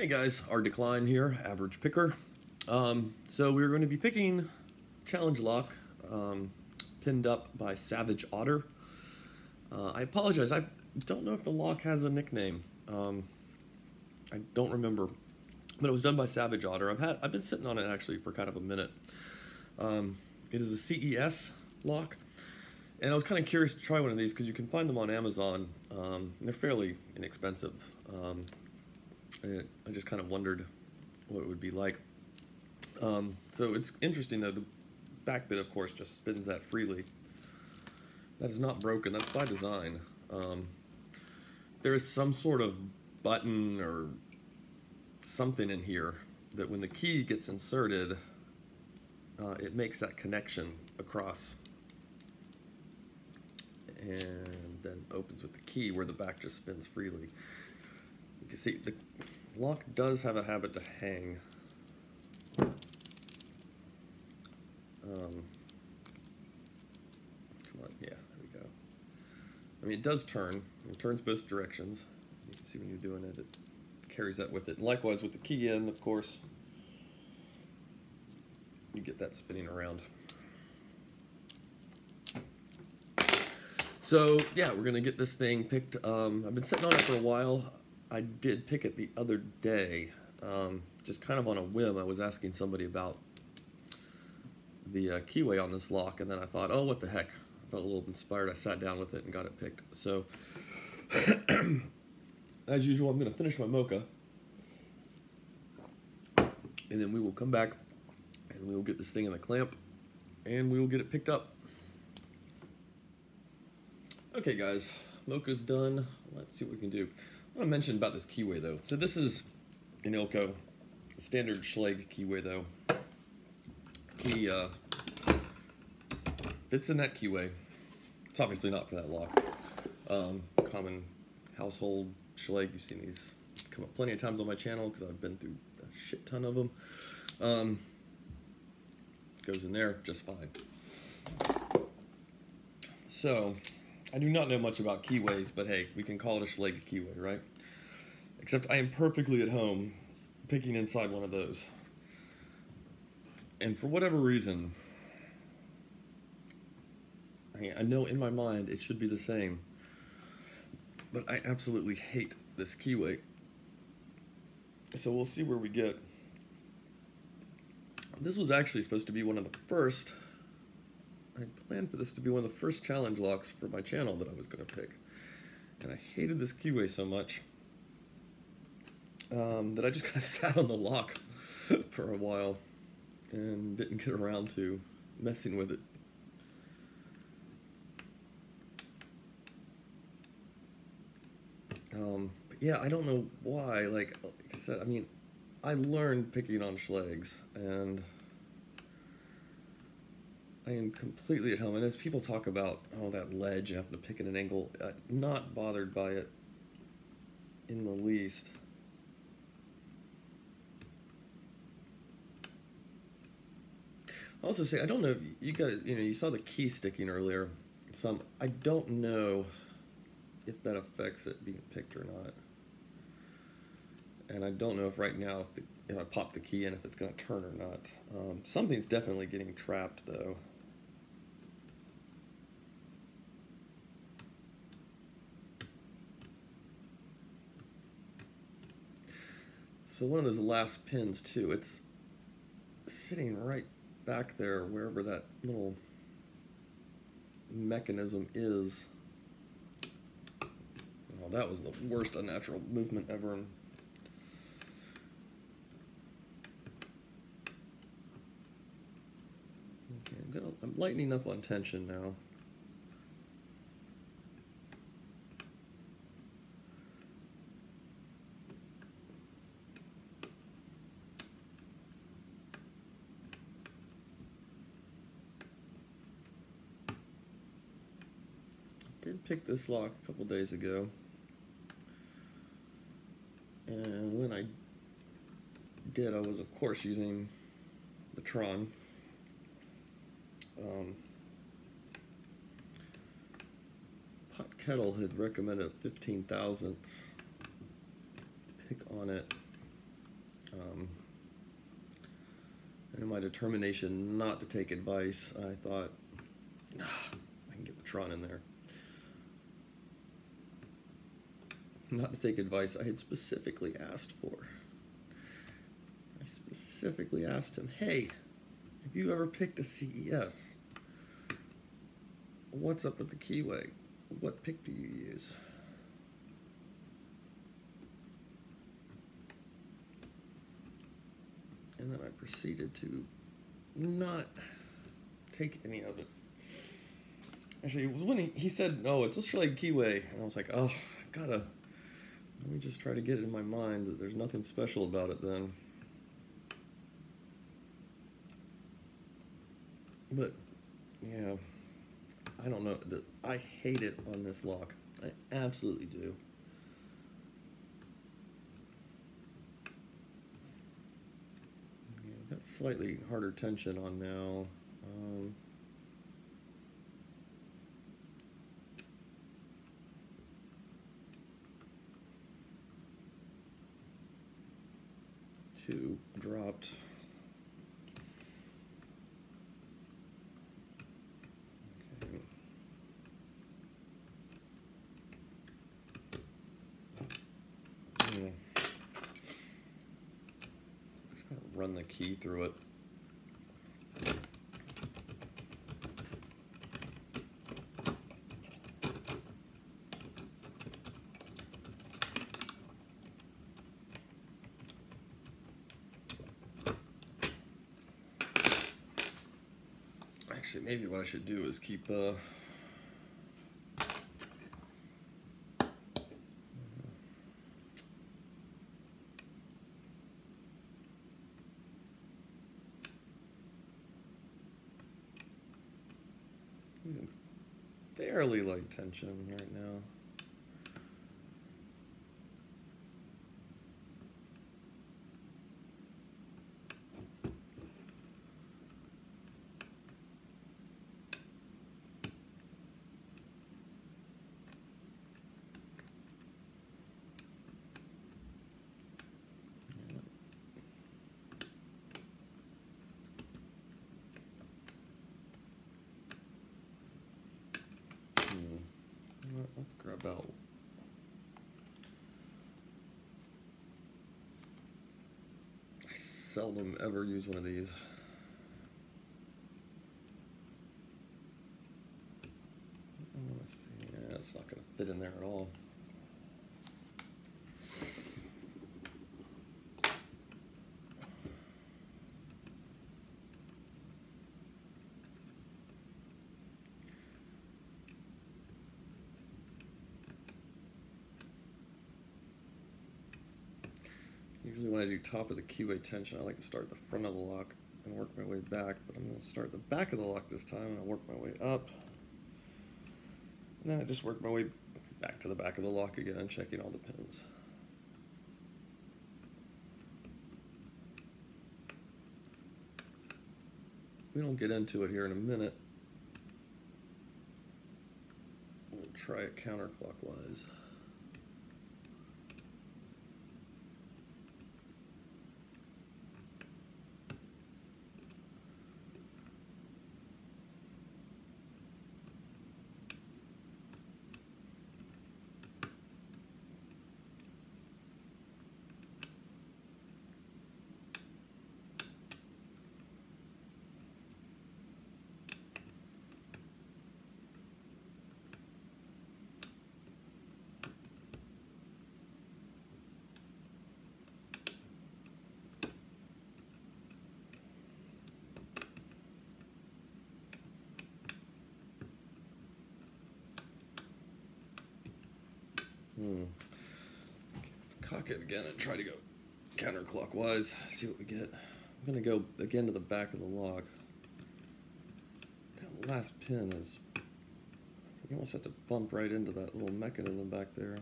Hey guys, our decline here, average picker. So we're going to be picking Challange lock, pinned up by SavageOtter. I apologize, I don't know if the lock has a nickname. I don't remember, but it was done by SavageOtter. I've been sitting on it actually for kind of a minute. It is a CES lock, and I was kind of curious to try one of these because you can find them on Amazon. They're fairly inexpensive. I just kind of wondered what it would be like. So it's interesting though, the back bit of course just spins that freely. That is not broken, that's by design. There is some sort of button or something in here that when the key gets inserted, it makes that connection across and then opens with the key where the back just spins freely. You can see the lock does have a habit to hang. Come on, yeah, there we go. I mean, it does turn. It turns both directions. You can see when you're doing it, it carries that with it. And likewise with the key in, of course, you get that spinning around. So yeah, we're gonna get this thing picked. I've been sitting on it for a while. I did pick it the other day, just kind of on a whim. I was asking somebody about the Keyway on this lock, and then I thought, oh, what the heck? I felt a little inspired. I sat down with it and got it picked. So, as usual, I'm going to finish my mocha, and then we will come back, and we will get this thing in the clamp, and we will get it picked up. Okay, guys, mocha's done. Let's see what we can do. I want to mention about this Keyway, though. So this is an Ilko, standard Schlage Keyway, though. He fits in that Keyway. It's obviously not for that lock. Common household Schlage. You've seen these come up plenty of times on my channel because I've been through a shit ton of them. Goes in there just fine. So, I do not know much about Keyways, but hey, we can call it a Schlage Keyway, right? Except I am perfectly at home picking inside one of those. And for whatever reason, I know in my mind it should be the same, but I absolutely hate this Keyway. So we'll see where we get. This was actually supposed to be one of the first, I planned for this to be one of the first Challange locks for my channel that I was going to pick. And I hated this Keyway so much that I just kind of sat on the lock for a while and didn't get around to messing with it. But yeah, I don't know why. Like I said, I mean, I learned picking on Schlags, and I am completely at home. And as people talk about, oh, that ledge, you have to pick at an angle, not bothered by it in the least. I also say, I don't know, you guys, you saw the key sticking earlier. I don't know if that affects it being picked or not. And I don't know if right now, if I pop the key in, if it's going to turn or not. Something's definitely getting trapped, though. So one of those last pins, too, it's sitting right back there, wherever that little mechanism is. Oh, that was the worst unnatural movement ever. Okay, I'm lightening up on tension now. Did pick this lock a couple days ago, and when I did, I was of course using the Tron. Pot Kettle had recommended a 15 thousandths pick on it. And in my determination not to take advice, I thought, I can get the Tron in there. Not to take advice I had specifically asked for. I specifically asked him, hey, have you ever picked a CES? What's up with the Keyway? What pick do you use? And then I proceeded to not take any of it. Actually, when he said, no, it's just like Keyway, and I was like, oh, let me just try to get it in my mind that there's nothing special about it then. But, yeah, I don't know. I hate it on this lock. I absolutely do. Yeah, I've got slightly harder tension on now. 2 dropped. Okay. Just gonna run the key through it. Actually, maybe what I should do is keep fairly light tension right now. Let's grab out. I seldom ever use one of these. Let's see. Yeah, it's not going to fit in there at all. Usually when I do top of the keyway tension, I like to start at the front of the lock and work my way back, but I'm going to start the back of the lock this time, and I'll work my way up. And then I just work my way back to the back of the lock again, checking all the pins. We don't get into it here in a minute. We'll try it counterclockwise. Cock it again and try to go counterclockwise. See what we get. I'm gonna go again to the back of the lock. That last pin is, you almost have to bump right into that little mechanism back there.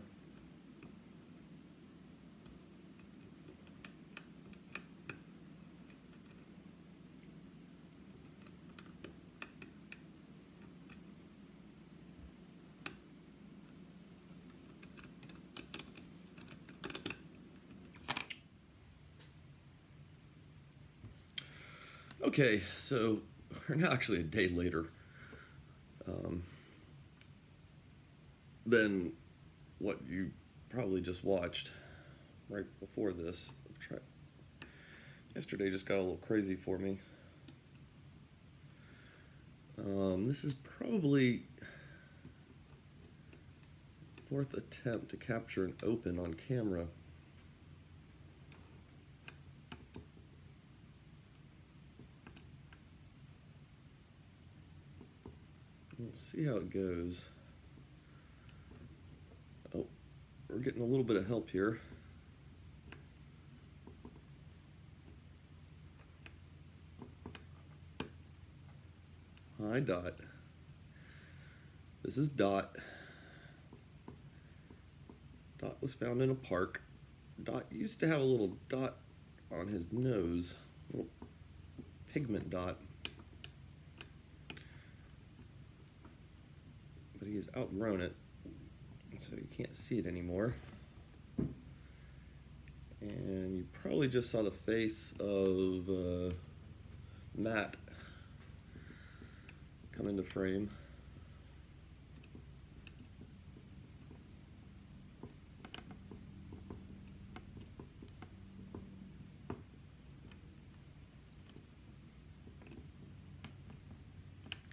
Okay, so we're now actually a day later than what you probably just watched right before this. Yesterday just got a little crazy for me. This is probably fourth attempt to capture an open on camera. We'll see how it goes. Oh, we're getting a little bit of help here. Hi, Dot. This is Dot. Dot was found in a park. Dot used to have a little dot on his nose, a little pigment dot. But he has outgrown it, so you can't see it anymore. And you probably just saw the face of Matt come into frame.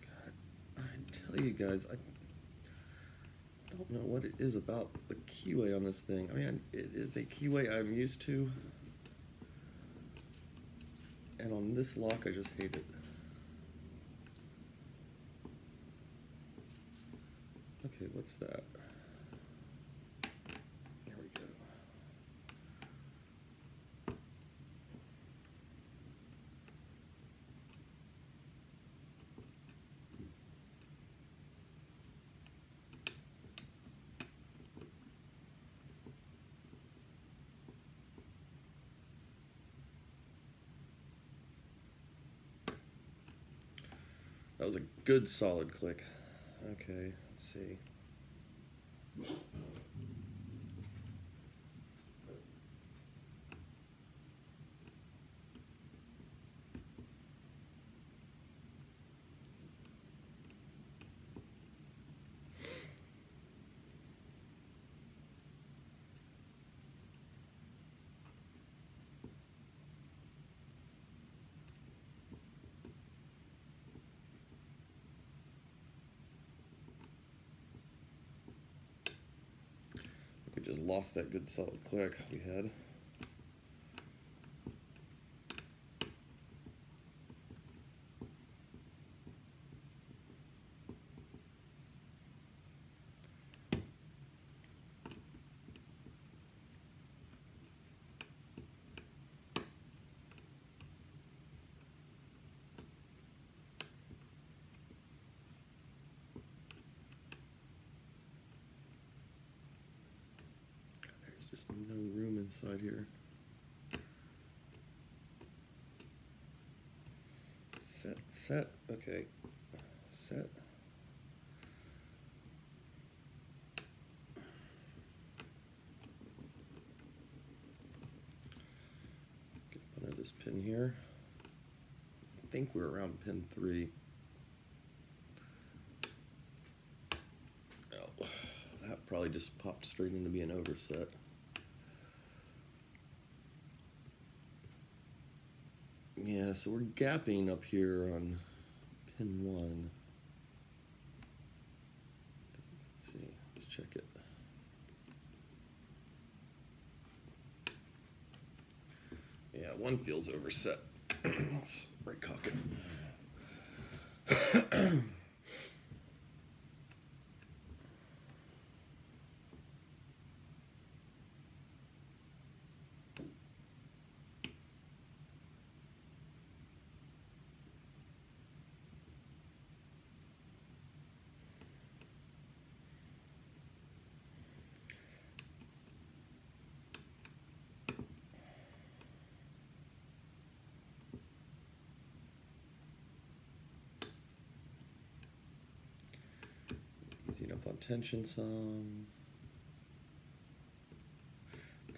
God, I tell you guys, I don't know what it is about the Keyway on this thing. I mean, it is a Keyway I'm used to, and on this lock I just hate it. Okay, what's that? There we go. That was a good solid click. Okay, let's see. We just lost that good solid click we had. Just no room inside here. Set, okay. Set. Get up under this pin here. I think we're around pin 3. Oh, that probably just popped straight into being overset. Yeah, so we're gapping up here on pin 1. Let's see, let's check it. Yeah, 1 feels overset. Let's right cock it. Easing up on tension some.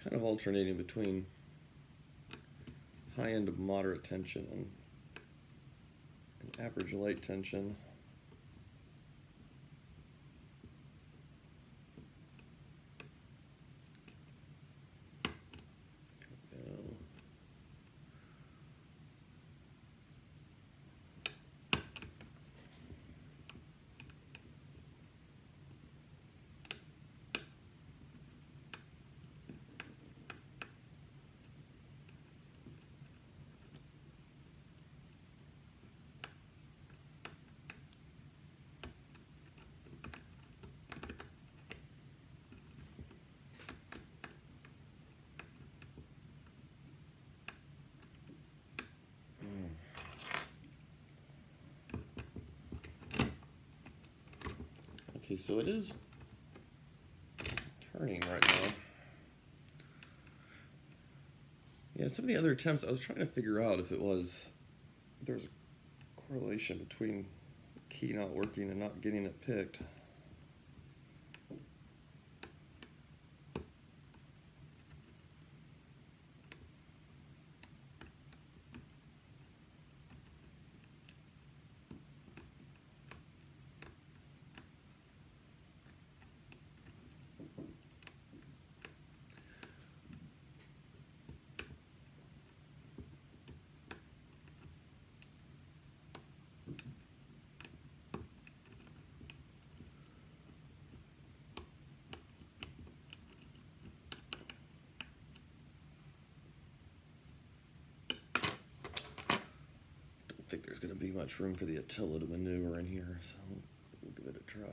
Kind of alternating between high end of moderate tension and average light tension. Okay, so it is turning right now. Yeah, some of the other attempts, I was trying to figure out if there's a correlation between the key not working and not getting it picked. I think there's going to be much room for the Attila to maneuver in here, so we'll give it a try.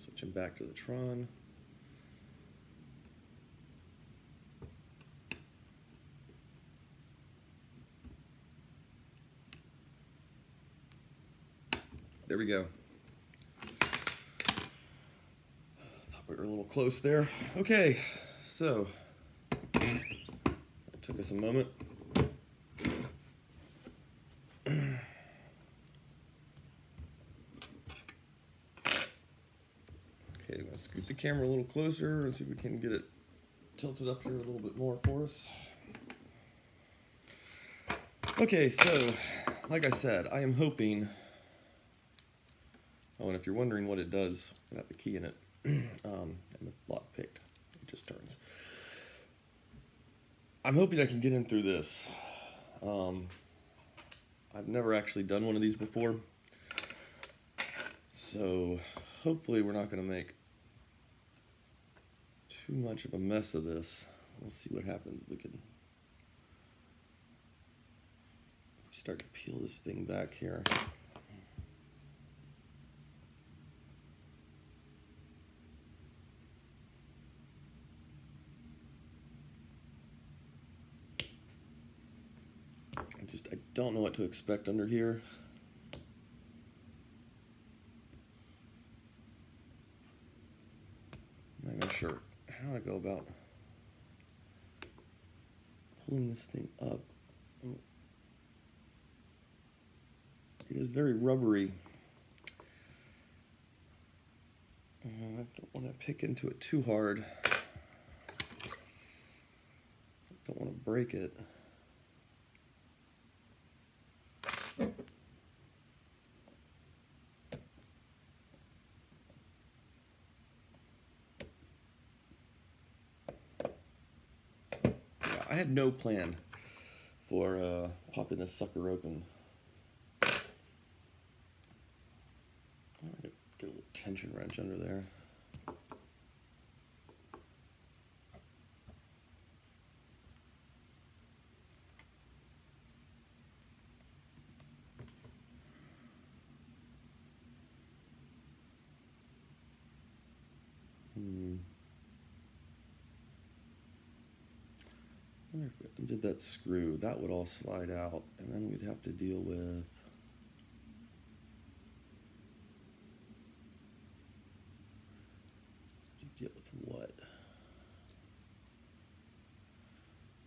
Switching back to the Tron. There we go. Thought we were a little close there. Okay, so it took us a moment. Okay, I'm gonna scoot the camera a little closer and see if we can get it tilted up here a little bit more for us. Okay, so like I said, I am hoping. Oh, and if you're wondering what it does without the key in it, and the lock picked, it just turns. I'm hoping I can get in through this. I've never actually done one of these before, so hopefully we're not going to make too much of a mess of this. We'll see what happens. We can start to peel this thing back here. I don't know what to expect under here. I'm not even sure how I go about pulling this thing up. It is very rubbery. I don't want to pick into it too hard. I don't want to break it. I had no plan for popping this sucker open. Get a little tension wrench under there. wonder if we undid that screw, that would all slide out, and then we'd have to deal with what?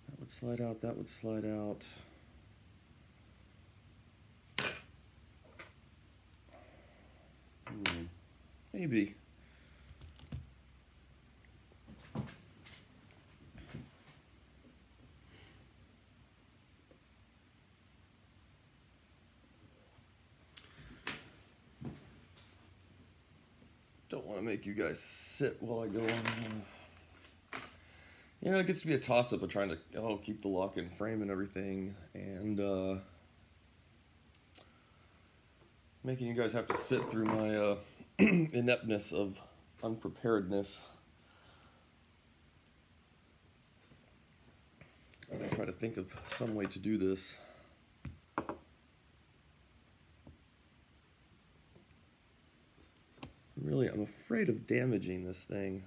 That would slide out, that would slide out. Maybe. Don't want to make you guys sit while I go on. You know, it gets to be a toss-up of trying to keep the lock in frame and everything, and making you guys have to sit through my ineptness of unpreparedness. I'm going to try to think of some way to do this. Really, I'm afraid of damaging this thing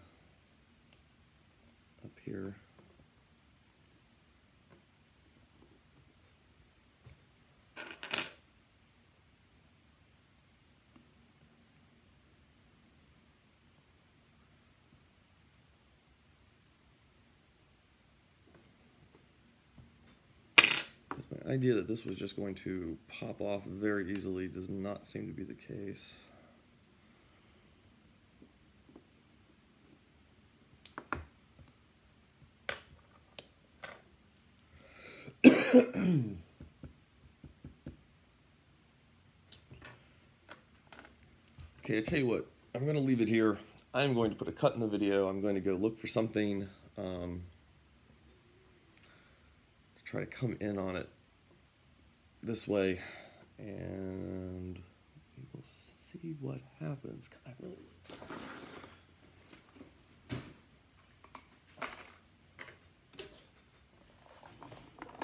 up here. My idea that this was just going to pop off very easily does not seem to be the case. Okay, I tell you what, I'm going to leave it here. I'm going to put a cut in the video. I'm going to go look for something to try to come in on it this way, and we will see what happens. God,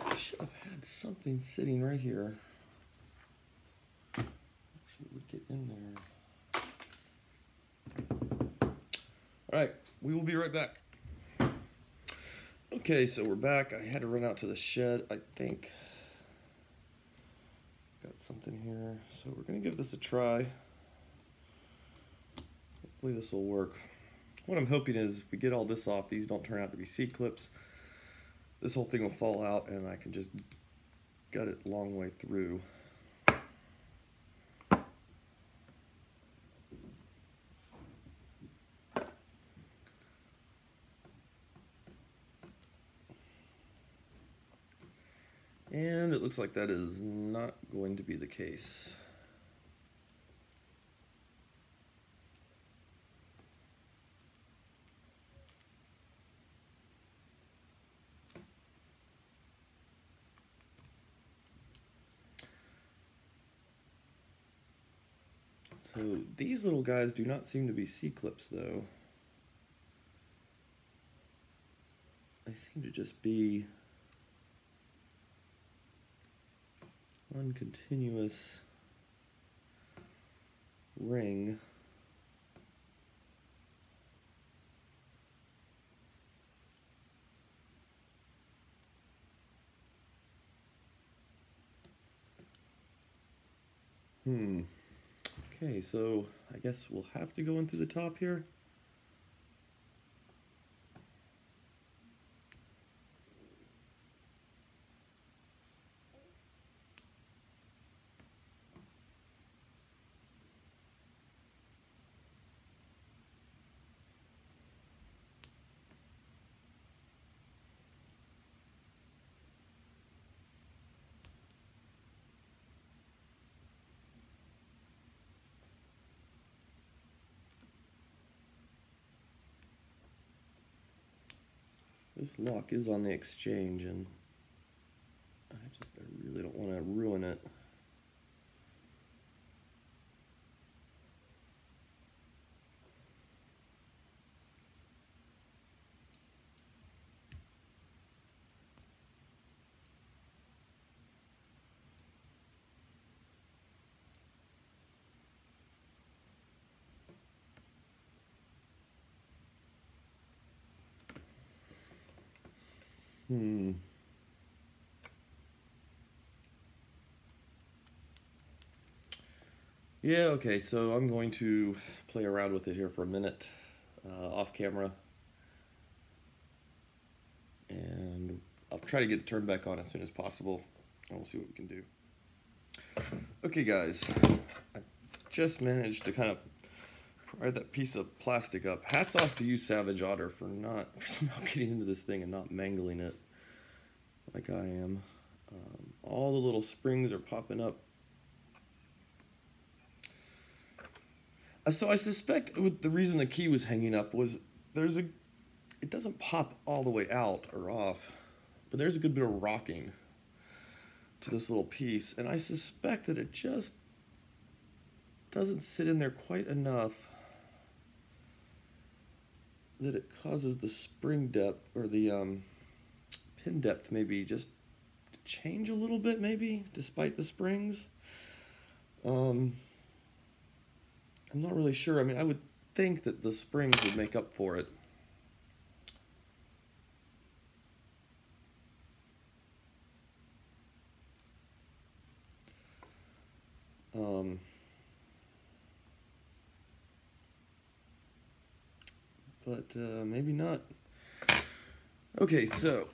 I should have had something sitting right here. Actually, would get in there. All right, we will be right back. Okay, so we're back. I had to run out to the shed, I think. Got something here. So we're going to give this a try. Hopefully this will work. What I'm hoping is if we get all this off, these don't turn out to be C-clips, this whole thing will fall out and I can just gut it a long way through. And it looks like that is not going to be the case. So these little guys do not seem to be C-clips though. They seem to just be one continuous ring. Okay, so I guess we'll have to go in through the top here. This lock is on the exchange, and I really don't want to ruin it. Yeah, okay, so I'm going to play around with it here for a minute off camera. And I'll try to get it turned back on as soon as possible, and we'll see what we can do. Okay, guys, I just managed to kind of pry that piece of plastic up. Hats off to you, SavageOtter, for somehow getting into this thing and not mangling it like I am. All the little springs are popping up. So I suspect the reason the key was hanging up was it doesn't pop all the way out or off, but there's a good bit of rocking to this little piece, and I suspect that it just doesn't sit in there quite enough that it causes the spring depth or the pin depth maybe just to change a little bit, maybe, despite the springs. I'm not really sure. I mean, I would think that the springs would make up for it. But maybe not. Okay, so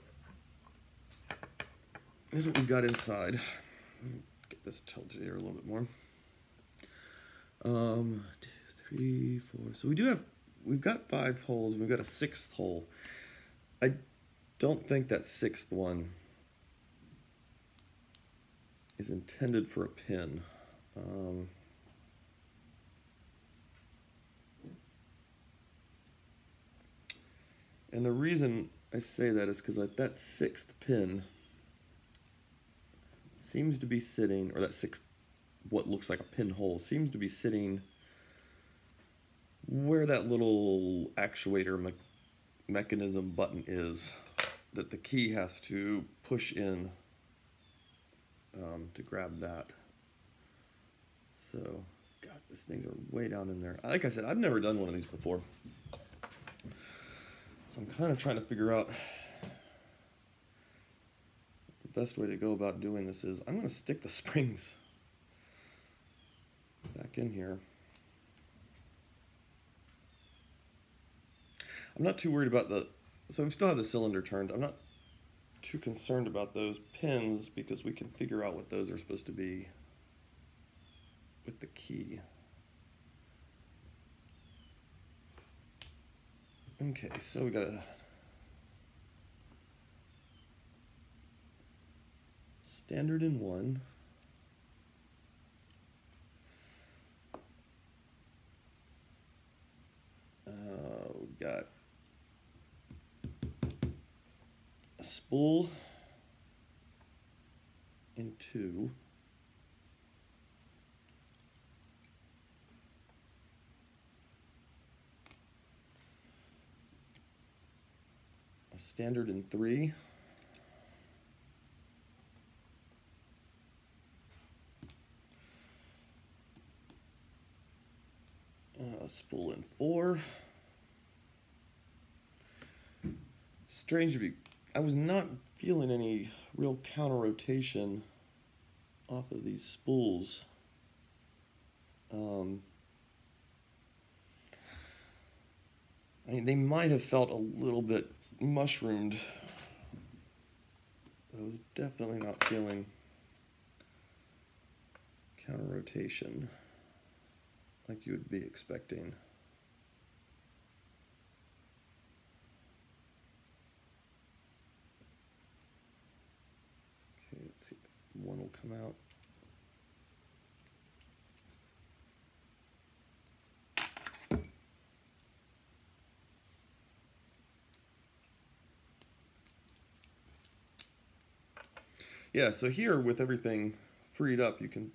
here's what we've got inside. Get this tilted here a little bit more. 2, 3, 4. So we've got 5 holes, and we've got a 6th hole. I don't think that 6th one is intended for a pin. And the reason I say that is because that 6th pin seems to be sitting, or that 6th, what looks like a pinhole, seems to be sitting where that little actuator mechanism button is that the key has to push in to grab that. So, God, these things are way down in there. Like I said, I've never done one of these before. So I'm kind of trying to figure out the best way to go about doing this is I'm going to stick the springs back in here. I'm not too worried about so we still have the cylinder turned. I'm not too concerned about those pins because we can figure out what those are supposed to be with the key. Okay, so we got a standard in 1. We got a spool in 2. A standard in 3. A spool in 4. Strange to be, I was not feeling any real counter rotation off of these spools. I mean, they might have felt a little bit mushroomed, but I was definitely not feeling counter rotation like you would be expecting. Okay, let's see, one will come out. Yeah, so here with everything freed up, you can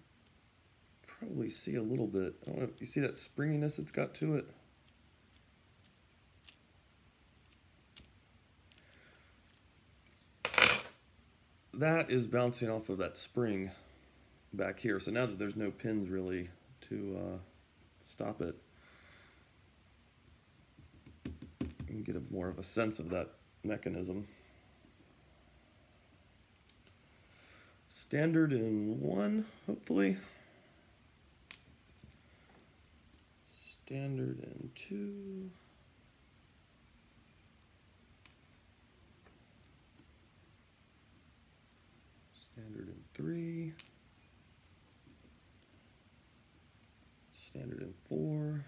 probably see a little bit. I don't know, you see that springiness it's got to it? That is bouncing off of that spring back here. So now that there's no pins really to stop it, you can get more of a sense of that mechanism. Standard in 1, hopefully. standard in 2. Standard in 3. Standard in 4.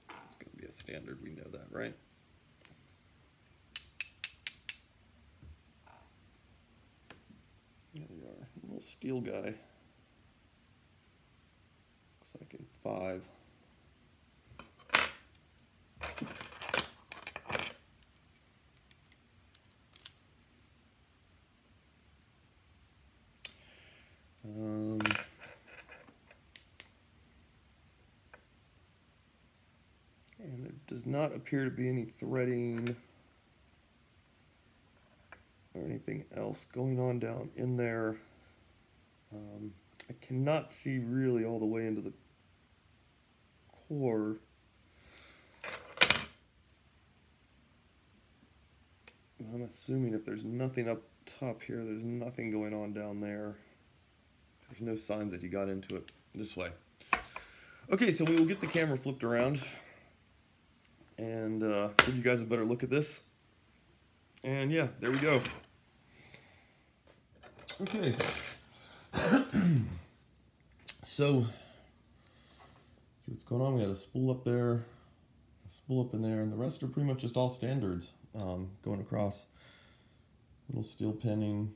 It's going to be a standard, we know that, right? There we are, a little steel guy. Looks like in 5. And there does not appear to be any threading or anything else going on down in there. I cannot see really all the way into the core. I'm assuming if there's nothing up top here, there's nothing going on down there. There's no signs that you got into it this way. Okay, so we will get the camera flipped around and give you guys a better look at this. And yeah, there we go. Okay. So, see what's going on. We got a spool up there, a spool up in there, and the rest are pretty much just all standards going across. Little steel pinning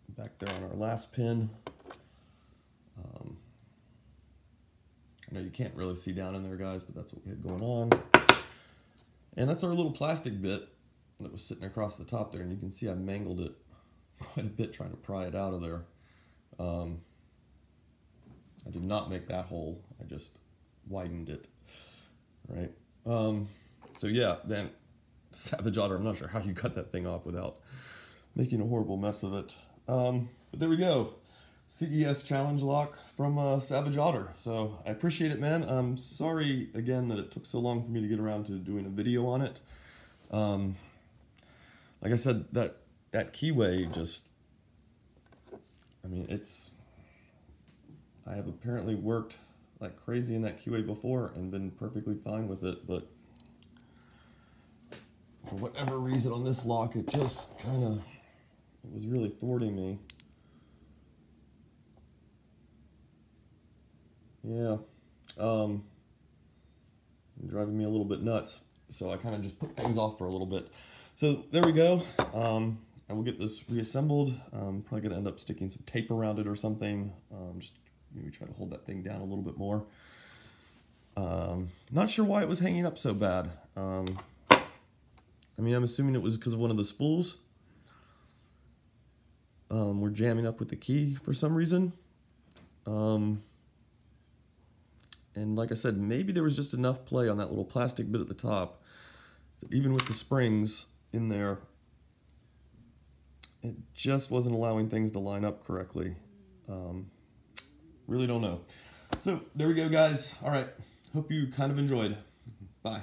back there on our last pin. I know you can't really see down in there, guys, but that's what we had going on. And that's our little plastic bit that was sitting across the top there, and you can see I mangled it quite a bit trying to pry it out of there. I did not make that hole, I just widened it, right? So yeah, then SavageOtter, I'm not sure how you cut that thing off without making a horrible mess of it. But there we go. CES Challange lock from SavageOtter. So I appreciate it, man. I'm sorry again that it took so long for me to get around to doing a video on it. Like I said, that Keyway just, I mean, I have apparently worked like crazy in that Keyway before and been perfectly fine with it, but for whatever reason on this lock, it just kind of, it was really thwarting me. Yeah, driving me a little bit nuts. So I kind of just put things off for a little bit. So there we go. I will get this reassembled. Probably gonna end up sticking some tape around it or something. Just maybe try to hold that thing down a little bit more. Not sure why it was hanging up so bad. I mean, I'm assuming it was because of one of the spools. We're jamming up with the key for some reason. And like I said, maybe there was just enough play on that little plastic bit at the top that even with the springs in there, it just wasn't allowing things to line up correctly. Really don't know. So there we go, guys. All right. Hope you kind of enjoyed. Bye.